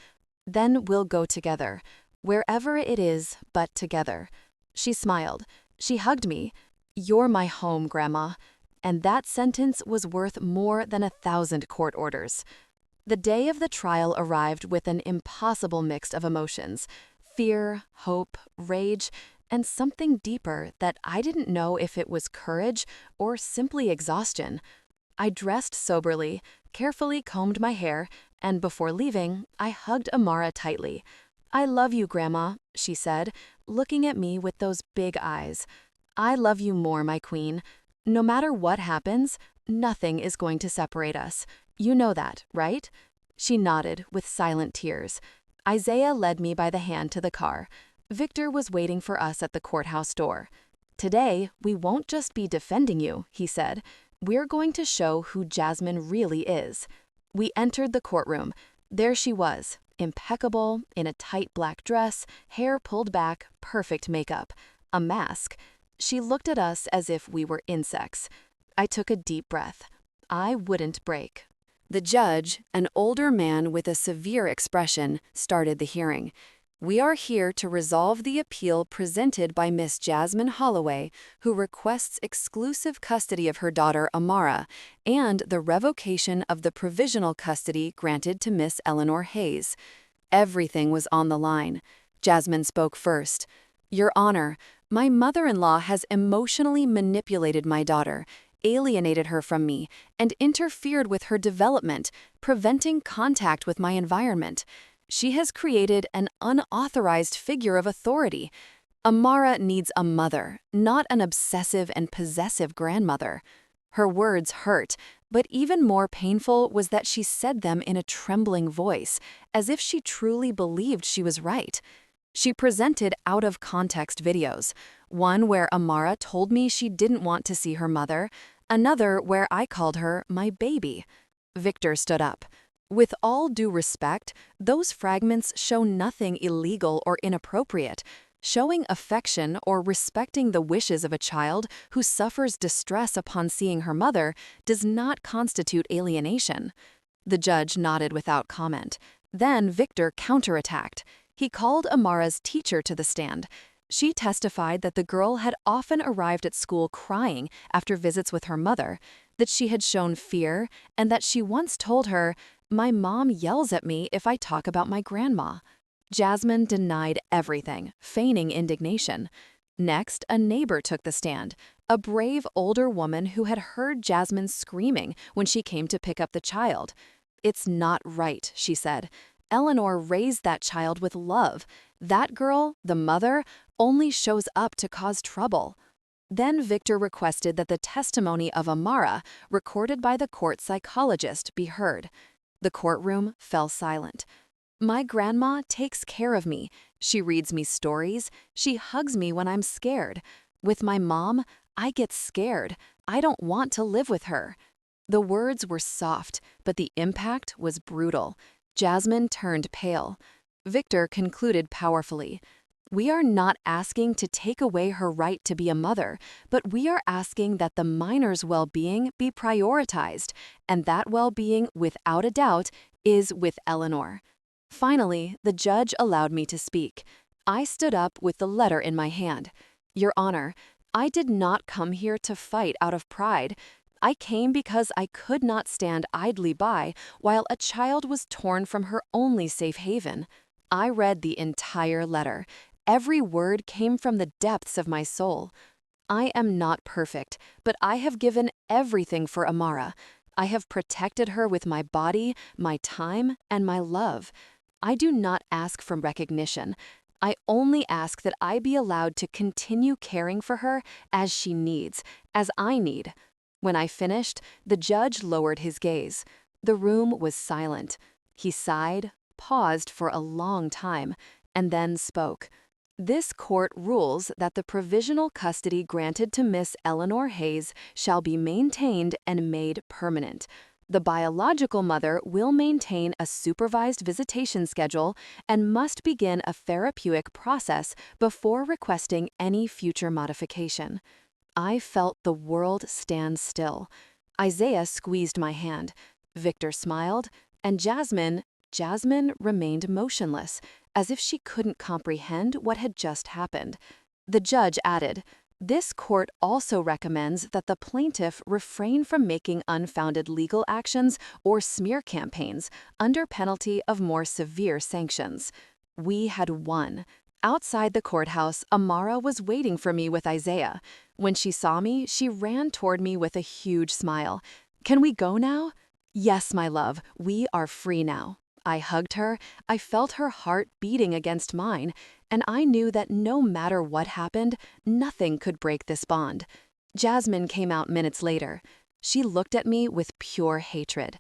Then we'll go together, wherever it is, but together. She smiled. She hugged me. You're my home, Grandma. And that sentence was worth more than 1,000 court orders. The day of the trial arrived with an impossible mix of emotions: fear, hope, rage, and something deeper that I didn't know if it was courage or simply exhaustion. I dressed soberly, carefully combed my hair, and before leaving, I hugged Amara tightly. I love you, Grandma, she said, looking at me with those big eyes. I love you more, my queen. No matter what happens, nothing is going to separate us. You know that, right? She nodded with silent tears. Isaiah led me by the hand to the car. Victor was waiting for us at the courthouse door. Today, we won't just be defending you, he said. We're going to show who Jasmine really is. We entered the courtroom. There she was, impeccable, in a tight black dress, hair pulled back, perfect makeup, a mask. She looked at us as if we were insects. I took a deep breath. I wouldn't break. The judge, an older man with a severe expression, started the hearing. We are here to resolve the appeal presented by Miss Jasmine Holloway, who requests exclusive custody of her daughter Amara, and the revocation of the provisional custody granted to Miss Eleanor Hayes. Everything was on the line. Jasmine spoke first. Your Honor, my mother-in-law has emotionally manipulated my daughter, alienated her from me, and interfered with her development, preventing contact with my environment. She has created an unauthorized figure of authority. Amara needs a mother, not an obsessive and possessive grandmother. Her words hurt, but even more painful was that she said them in a trembling voice, as if she truly believed she was right. She presented out-of-context videos, one where Amara told me she didn't want to see her mother, another where I called her my baby. Victor stood up. With all due respect, those fragments show nothing illegal or inappropriate. Showing affection or respecting the wishes of a child who suffers distress upon seeing her mother does not constitute alienation. The judge nodded without comment. Then Victor counterattacked. He called Amara's teacher to the stand. She testified that the girl had often arrived at school crying after visits with her mother, that she had shown fear, and that she once told her, "My mom yells at me if I talk about my grandma." Jasmine denied everything, feigning indignation. Next, a neighbor took the stand, a brave older woman who had heard Jasmine screaming when she came to pick up the child. "It's not right," she said. "Eleanor raised that child with love. That girl, the mother, only shows up to cause trouble." Then Victor requested that the testimony of Amara, recorded by the court psychologist, be heard. The courtroom fell silent. My grandma takes care of me. She reads me stories. She hugs me when I'm scared. With my mom, I get scared. I don't want to live with her. The words were soft, but the impact was brutal. Jasmine turned pale. Victor concluded powerfully. We are not asking to take away her right to be a mother, but we are asking that the minor's well-being be prioritized, and that well-being, without a doubt, is with Eleanor. Finally, the judge allowed me to speak. I stood up with the letter in my hand. Your Honor, I did not come here to fight out of pride. I came because I could not stand idly by while a child was torn from her only safe haven. I read the entire letter. Every word came from the depths of my soul. I am not perfect, but I have given everything for Amara. I have protected her with my body, my time, and my love. I do not ask for recognition. I only ask that I be allowed to continue caring for her as she needs, as I need. When I finished, the judge lowered his gaze. The room was silent. He sighed, paused for a long time, and then spoke. This court rules that the provisional custody granted to Miss Eleanor Hayes shall be maintained and made permanent. The biological mother will maintain a supervised visitation schedule and must begin a therapeutic process before requesting any future modification. I felt the world stand still. Isaiah squeezed my hand. Victor smiled, and Jasmine remained motionless, as if she couldn't comprehend what had just happened. The judge added, "This court also recommends that the plaintiff refrain from making unfounded legal actions or smear campaigns under penalty of more severe sanctions." We had won. Outside the courthouse, Amara was waiting for me with Isaiah. When she saw me, she ran toward me with a huge smile. "Can we go now?" "Yes, my love, we are free now." I hugged her, I felt her heart beating against mine, and I knew that no matter what happened, nothing could break this bond. Jasmine came out minutes later. She looked at me with pure hatred.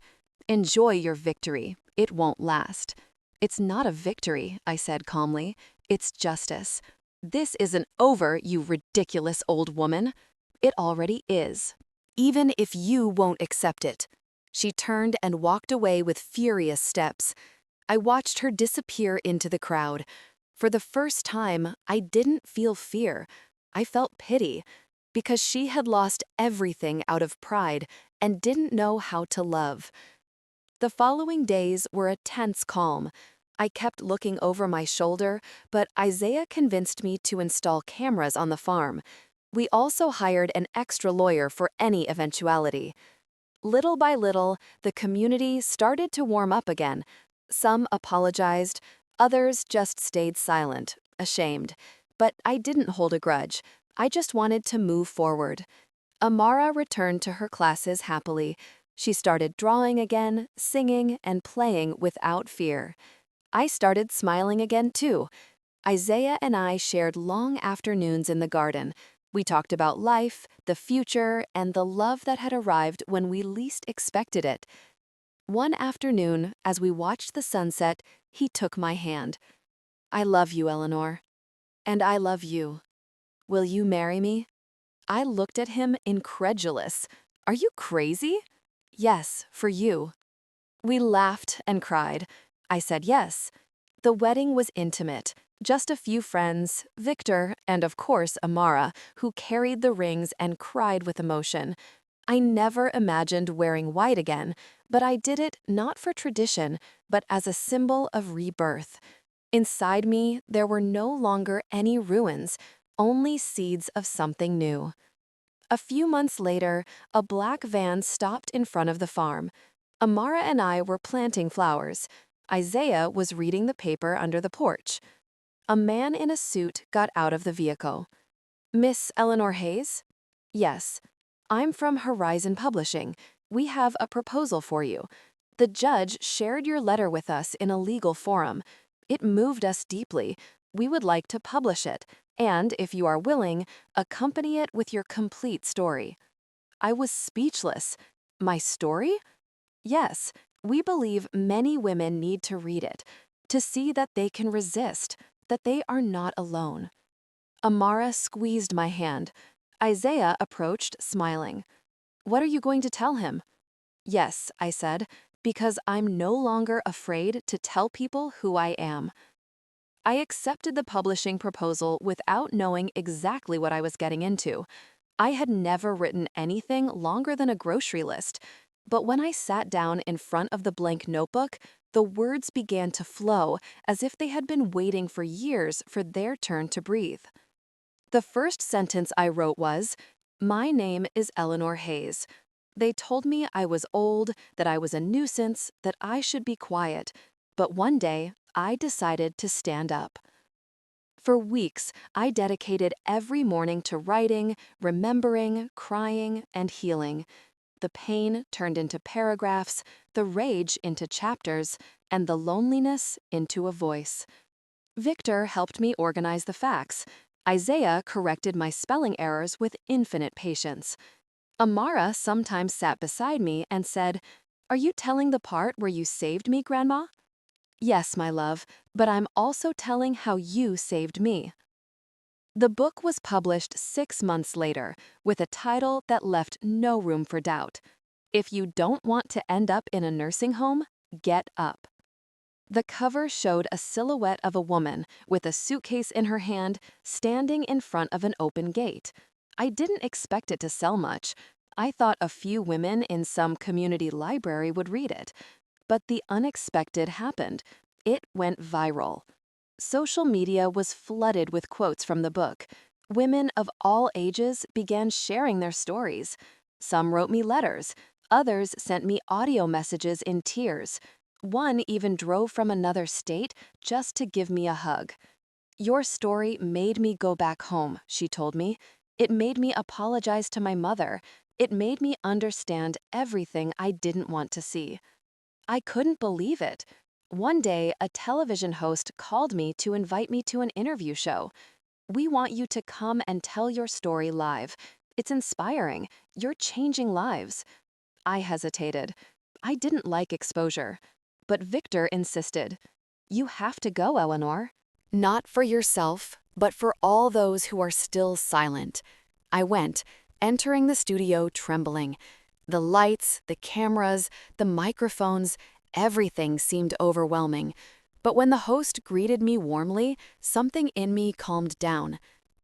"Enjoy your victory. It won't last." "It's not a victory," I said calmly. "It's justice." "This isn't over, you ridiculous old woman." "It already is. Even if you won't accept it." She turned and walked away with furious steps. I watched her disappear into the crowd. For the first time, I didn't feel fear. I felt pity, because she had lost everything out of pride and didn't know how to love. The following days were a tense calm. I kept looking over my shoulder, but Isaiah convinced me to install cameras on the farm. We also hired an extra lawyer for any eventuality. Little by little, the community started to warm up again. Some apologized, others just stayed silent, ashamed. But I didn't hold a grudge. I just wanted to move forward. Amara returned to her classes happily. She started drawing again, singing, and playing without fear. I started smiling again, too. Isaiah and I shared long afternoons in the garden. We talked about life, the future, and the love that had arrived when we least expected it. One afternoon, as we watched the sunset, he took my hand. "I love you, Eleanor. And I love you. Will you marry me?" I looked at him incredulous. "Are you crazy?" "Yes, for you." We laughed and cried. I said yes. The wedding was intimate. Just a few friends, Victor, and of course Amara, who carried the rings and cried with emotion. I never imagined wearing white again, but I did it not for tradition, but as a symbol of rebirth. Inside me, there were no longer any ruins, only seeds of something new. A few months later, a black van stopped in front of the farm. Amara and I were planting flowers. Isaiah was reading the paper under the porch. A man in a suit got out of the vehicle. "Miss Eleanor Hayes?" "Yes. I'm from Horizon Publishing. We have a proposal for you. The judge shared your letter with us in a legal forum. It moved us deeply. We would like to publish it, and, if you are willing, accompany it with your complete story." I was speechless. My story? Yes, we believe many women need to read it, to see that they can resist, that they are not alone. Amara squeezed my hand. Isaiah approached, smiling. "What are you going to tell him?" "Yes," I said, "because I'm no longer afraid to tell people who I am." I accepted the publishing proposal without knowing exactly what I was getting into. I had never written anything longer than a grocery list, but when I sat down in front of the blank notebook, the words began to flow as if they had been waiting for years for their turn to breathe. The first sentence I wrote was, "My name is Eleanor Hayes. They told me I was old, that I was a nuisance, that I should be quiet, but one day I decided to stand up." For weeks, I dedicated every morning to writing, remembering, crying, and healing. The pain turned into paragraphs, the rage into chapters, and the loneliness into a voice. Victor helped me organize the facts. Isaiah corrected my spelling errors with infinite patience. Amara sometimes sat beside me and said, "Are you telling the part where you saved me, Grandma?" "Yes, my love, but I'm also telling how you saved me." The book was published 6 months later, with a title that left no room for doubt. If you don't want to end up in a nursing home, get up. The cover showed a silhouette of a woman with a suitcase in her hand, standing in front of an open gate. I didn't expect it to sell much. I thought a few women in some community library would read it. But the unexpected happened. It went viral. Social media was flooded with quotes from the book. Women of all ages began sharing their stories. Some wrote me letters. Others sent me audio messages in tears. One even drove from another state just to give me a hug. "Your story made me go back home," she told me. "It made me apologize to my mother. It made me understand everything I didn't want to see." I couldn't believe it. One day, a television host called me to invite me to an interview show. "We want you to come and tell your story live. It's inspiring. You're changing lives." I hesitated. I didn't like exposure. But Victor insisted. "You have to go, Eleanor. Not for yourself, but for all those who are still silent." I went, entering the studio trembling. The lights, the cameras, the microphones, everything seemed overwhelming. But when the host greeted me warmly, something in me calmed down.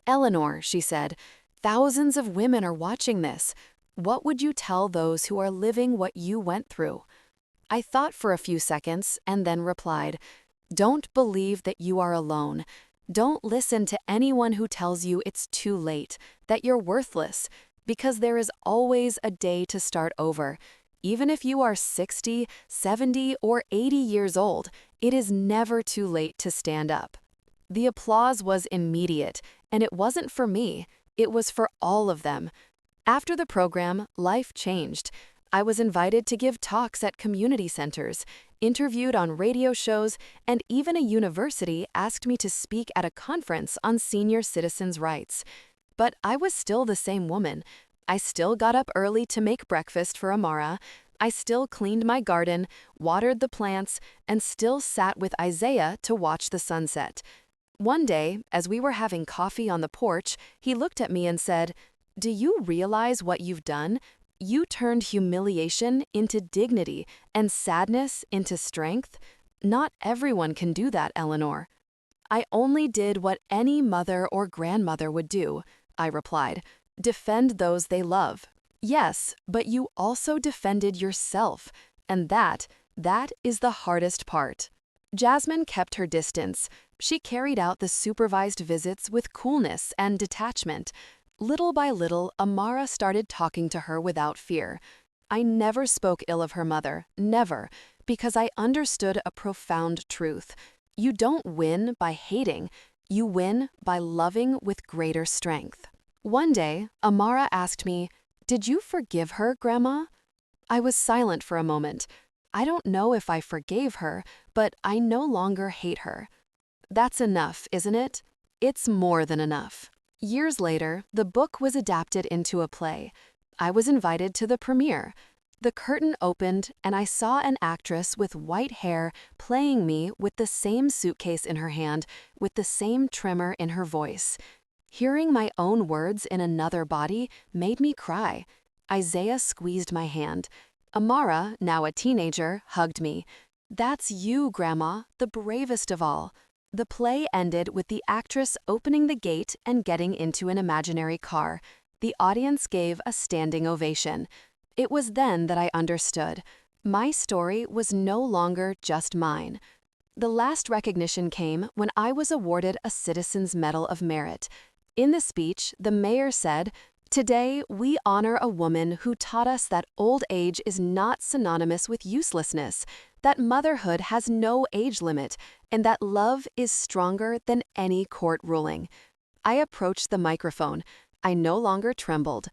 "Eleanor," she said, "thousands of women are watching this. What would you tell those who are living what you went through?" I thought for a few seconds and then replied, "Don't believe that you are alone. Don't listen to anyone who tells you it's too late, that you're worthless, because there is always a day to start over. Even if you are 60, 70, or 80 years old, it is never too late to stand up." The applause was immediate, and it wasn't for me. It was for all of them. After the program, life changed. I was invited to give talks at community centers, interviewed on radio shows, and even a university asked me to speak at a conference on senior citizens' rights. But I was still the same woman. I still got up early to make breakfast for Amara. I still cleaned my garden, watered the plants, and still sat with Isaiah to watch the sunset. One day, as we were having coffee on the porch, he looked at me and said, "Do you realize what you've done? You turned humiliation into dignity and sadness into strength. Not everyone can do that, Eleanor." "I only did what any mother or grandmother would do," I replied. "Defend those they love." "Yes, but you also defended yourself, and that is the hardest part." Jasmine kept her distance. She carried out the supervised visits with coolness and detachment. Little by little, Amara started talking to her without fear. I never spoke ill of her mother, never, because I understood a profound truth. You don't win by hating, you win by loving with greater strength. One day, Amara asked me, "Did you forgive her, Grandma?" I was silent for a moment. I don't know if I forgave her, but I no longer hate her. That's enough, isn't it? It's more than enough. Years later, the book was adapted into a play. I was invited to the premiere. The curtain opened, and I saw an actress with white hair playing me with the same suitcase in her hand, with the same tremor in her voice. Hearing my own words in another body made me cry. Isaiah squeezed my hand. Amara, now a teenager, hugged me. "That's you, Grandma, the bravest of all." The play ended with the actress opening the gate and getting into an imaginary car. The audience gave a standing ovation. It was then that I understood. My story was no longer just mine. The last recognition came when I was awarded a Citizens Medal of Merit. In the speech, the mayor said, "Today, we honor a woman who taught us that old age is not synonymous with uselessness, that motherhood has no age limit, and that love is stronger than any court ruling." I approached the microphone. I no longer trembled.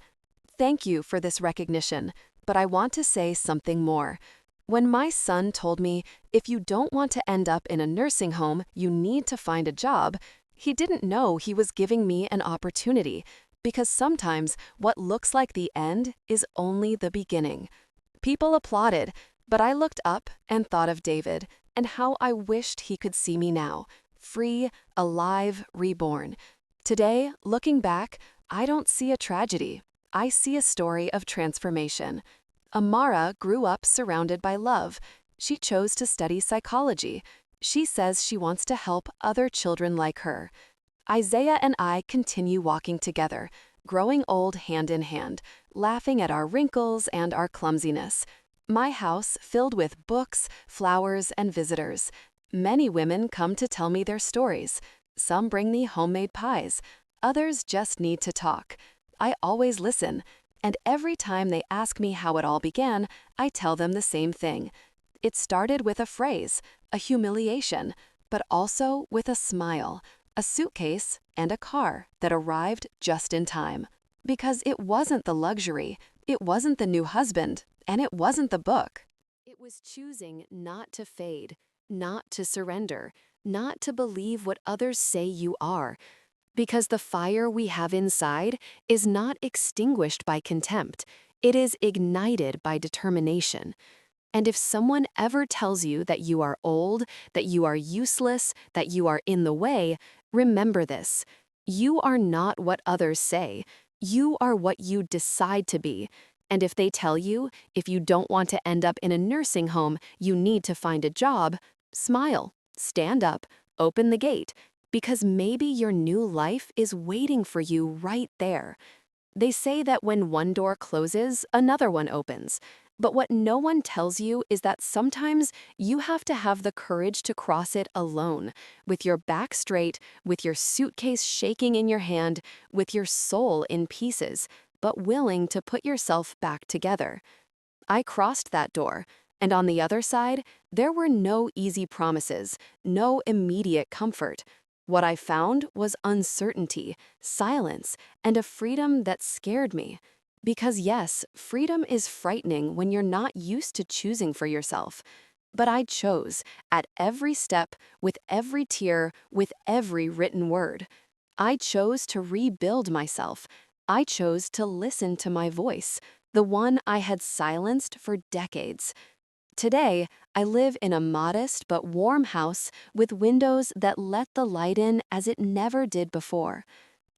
"Thank you for this recognition, but I want to say something more. When my son told me, if you don't want to end up in a nursing home, you need to find a job, he didn't know he was giving me an opportunity, because sometimes what looks like the end is only the beginning. People applauded, but I looked up and thought of David and how I wished he could see me now, free, alive, reborn. Today, looking back, I don't see a tragedy. I see a story of transformation. Amara grew up surrounded by love. She chose to study psychology. She says she wants to help other children like her. Isaiah and I continue walking together, growing old hand in hand, laughing at our wrinkles and our clumsiness. My house filled with books, flowers, and visitors. Many women come to tell me their stories. Some bring me homemade pies. Others just need to talk. I always listen, and every time they ask me how it all began, I tell them the same thing. It started with a phrase, a humiliation, but also with a smile, a suitcase, and a car that arrived just in time. Because it wasn't the luxury, it wasn't the new husband, and it wasn't the book. It was choosing not to fade, not to surrender, not to believe what others say you are. Because the fire we have inside is not extinguished by contempt, it is ignited by determination. And if someone ever tells you that you are old, that you are useless, that you are in the way, remember this. You are not what others say. You are what you decide to be. And if they tell you, if you don't want to end up in a nursing home, you need to find a job, smile, stand up, open the gate, because maybe your new life is waiting for you right there. They say that when one door closes, another one opens. But what no one tells you is that sometimes you have to have the courage to cross it alone, with your back straight, with your suitcase shaking in your hand, with your soul in pieces, but willing to put yourself back together. I crossed that door, and on the other side, there were no easy promises, no immediate comfort. What I found was uncertainty, silence, and a freedom that scared me. Because yes, freedom is frightening when you're not used to choosing for yourself. But I chose, at every step, with every tear, with every written word. I chose to rebuild myself. I chose to listen to my voice, the one I had silenced for decades. Today, I live in a modest but warm house with windows that let the light in as it never did before.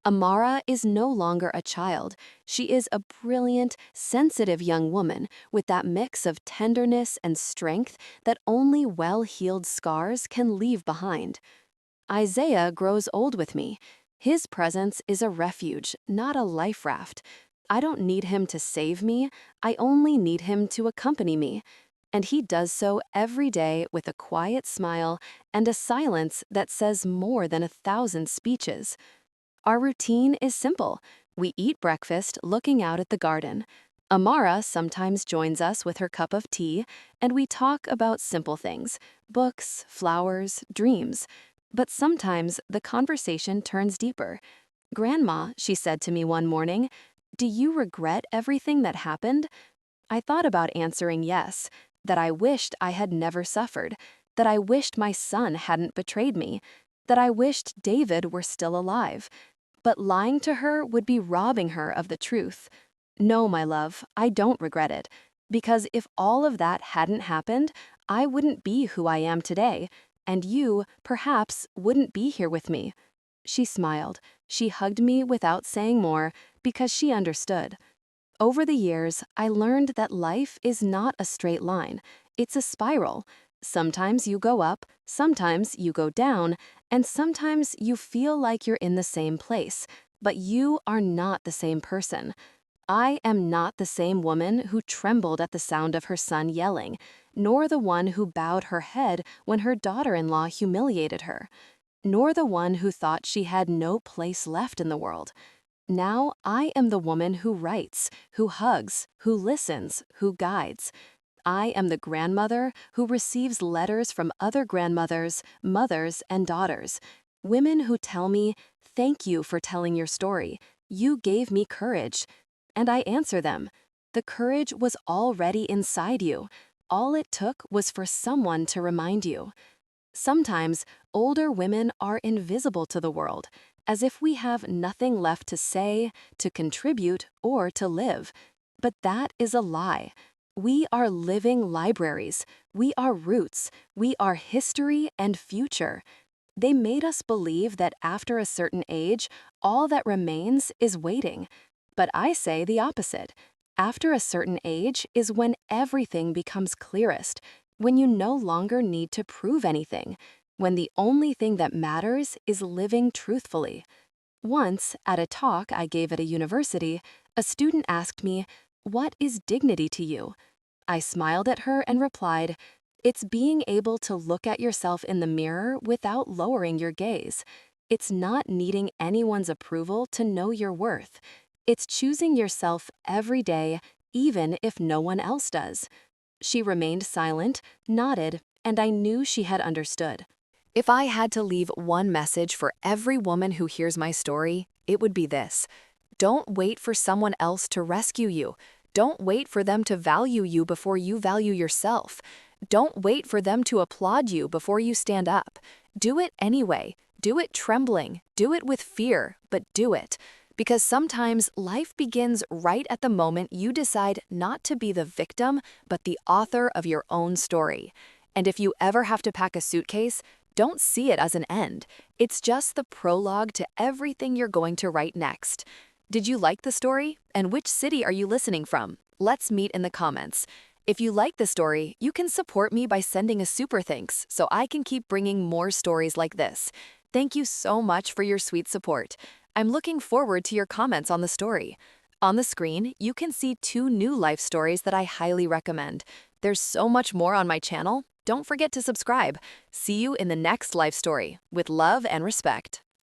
Amara is no longer a child. She is a brilliant, sensitive young woman with that mix of tenderness and strength that only well-healed scars can leave behind. Isaiah grows old with me. His presence is a refuge, not a life raft. I don't need him to save me, I only need him to accompany me. And he does so every day with a quiet smile and a silence that says more than 1,000 speeches. Our routine is simple. We eat breakfast looking out at the garden. Amara sometimes joins us with her cup of tea, and we talk about simple things, books, flowers, dreams. But sometimes the conversation turns deeper. "Grandma," she said to me one morning, "do you regret everything that happened?" I thought about answering yes, that I wished I had never suffered, that I wished my son hadn't betrayed me, that I wished David were still alive. But lying to her would be robbing her of the truth. No, my love, I don't regret it. Because if all of that hadn't happened, I wouldn't be who I am today, and you, perhaps, wouldn't be here with me. She smiled. She hugged me without saying more, because she understood. Over the years, I learned that life is not a straight line. It's a spiral. Sometimes you go up, sometimes you go down, and sometimes you feel like you're in the same place, but you are not the same person. I am not the same woman who trembled at the sound of her son yelling, nor the one who bowed her head when her daughter-in-law humiliated her, nor the one who thought she had no place left in the world. Now I am the woman who writes, who hugs, who listens, who guides. I am the grandmother who receives letters from other grandmothers, mothers, and daughters. Women who tell me, "Thank you for telling your story. You gave me courage." And I answer them, "The courage was already inside you. All it took was for someone to remind you. Sometimes, older women are invisible to the world, as if we have nothing left to say, to contribute, or to live. But that is a lie. We are living libraries. We are roots. We are history and future. They made us believe that after a certain age, all that remains is waiting. But I say the opposite. After a certain age is when everything becomes clearest, when you no longer need to prove anything, when the only thing that matters is living truthfully. Once, at a talk I gave at a university, a student asked me, "What is dignity to you?" I smiled at her and replied, "It's being able to look at yourself in the mirror without lowering your gaze. It's not needing anyone's approval to know your worth. It's choosing yourself every day, even if no one else does." She remained silent, nodded, and I knew she had understood. If I had to leave one message for every woman who hears my story, it would be this: don't wait for someone else to rescue you. Don't wait for them to value you before you value yourself. Don't wait for them to applaud you before you stand up. Do it anyway. Do it trembling. Do it with fear, but do it. Because sometimes life begins right at the moment you decide not to be the victim, but the author of your own story. And if you ever have to pack a suitcase, don't see it as an end. It's just the prologue to everything you're going to write next. Did you like the story? And which city are you listening from? Let's meet in the comments. If you like the story, you can support me by sending a super thanks so I can keep bringing more stories like this. Thank you so much for your sweet support. I'm looking forward to your comments on the story. On the screen, you can see 2 new life stories that I highly recommend. There's so much more on my channel. Don't forget to subscribe. See you in the next life story. With love and respect.